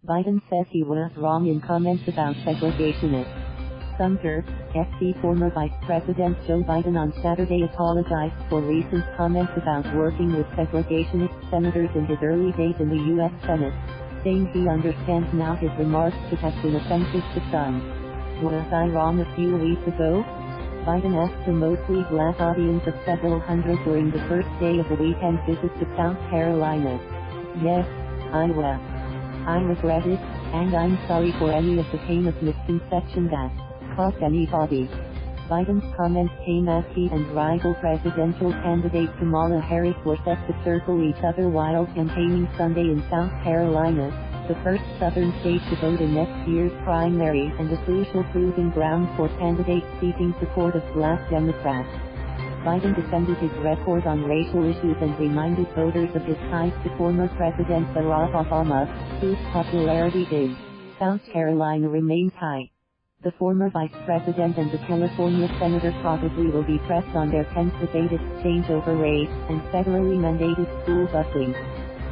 Biden says he was wrong in comments about segregationists. Sumter, FC. Former Vice President Joe Biden on Saturday apologized for recent comments about working with segregationist senators in his early days in the U.S. Senate, saying he understands now his remarks could have been offensive to some. Was I wrong a few weeks ago? Biden asked a mostly black audience of several hundred during the first day of the weekend visit to South Carolina. Yes, I was. I regret it, and I'm sorry for any of the pain of misconception that caused anybody. Biden's comments came as he and rival presidential candidate Kamala Harris were set to circle each other while campaigning Sunday in South Carolina, the first southern state to vote in next year's primary and a crucial proving ground for candidates seeking support of black Democrats. Biden defended his record on racial issues and reminded voters of his ties to former President Barack Obama, whose popularity in South Carolina remains high. The former vice president and the California senator probably will be pressed on their tense debate exchange over race and federally mandated school busing.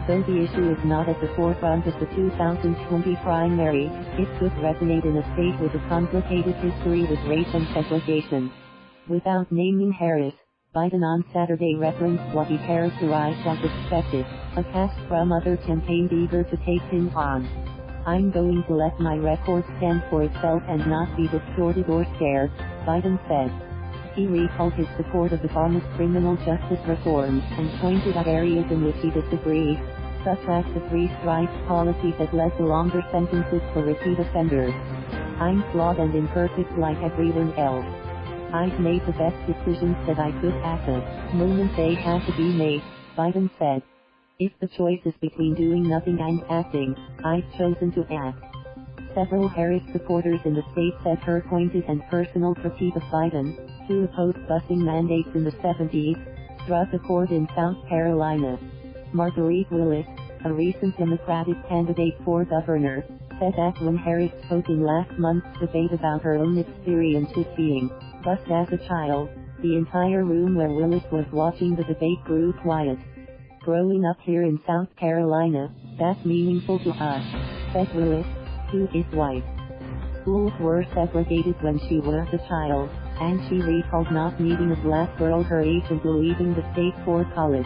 Though the issue is not at the forefront of the 2020 primary, it could resonate in a state with a complicated history with race and segregation. Without naming Harris, Biden on Saturday referenced what he characterized as expected, a cast from other campaigns eager to take him on. I'm going to let my record stand for itself and not be distorted or scared, Biden said. He recalled his support of Obama's criminal justice reforms and pointed out areas in which he disagreed, such as the three-strikes policy that led to longer sentences for repeat offenders. I'm flawed and imperfect like everyone else. I've made the best decisions that I could at the moment they had to be made, Biden said. If the choice is between doing nothing and acting, I've chosen to act. Several Harris supporters in the state said her pointed and personal critique of Biden, who opposed busing mandates in the 70s, struck a chord in South Carolina. Marguerite Willis, a recent Democratic candidate for governor, said that when Harris spoke in last month's debate about her own experiences being bused as a child, the entire room where Willis was watching the debate grew quiet. Growing up here in South Carolina, that's meaningful to us, said Willis, who is white. Schools were segregated when she was a child, and she recalled not meeting a black girl her age until leaving the state for college.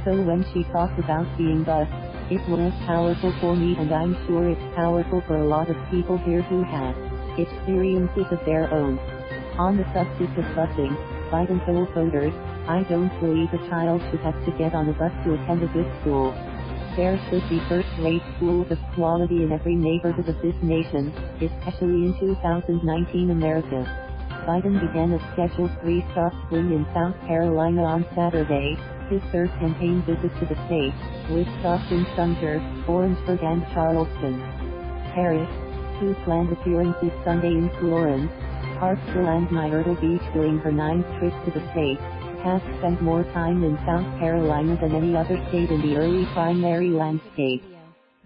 So when she talked about being bused, it was powerful for me, and I'm sure it's powerful for a lot of people here who have experiences of their own. On the subject of busing, Biden told voters, I don't believe a child should have to get on a bus to attend a good school. There should be first-rate schools of quality in every neighborhood of this nation, especially in 2019 America. Biden began a scheduled 3-stop swing in South Carolina on Saturday, his third campaign visit to the state, with stops in Sumter, Orangeburg and Charleston. Harris, who planned appearances Sunday in Florence, Hartsville and Myrtle Beach during her 9th trip to the state, has spent more time in South Carolina than any other state in the early primary landscape.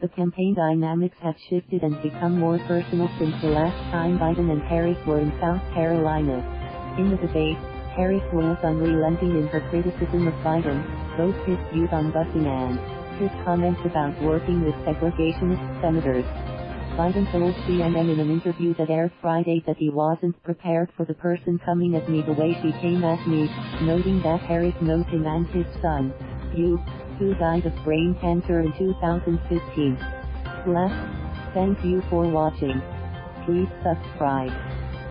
The campaign dynamics have shifted and become more personal since the last time Biden and Harris were in South Carolina. In the debate, Harris was unrelenting in her criticism of Biden, both his views on busing and his comments about working with segregationist senators. Biden told CNN in an interview that aired Friday that he wasn't prepared for the person coming at me the way she came at me, noting that Harris knows him and his son, Beau, who died of brain cancer in 2015. Thank you for watching. Please subscribe.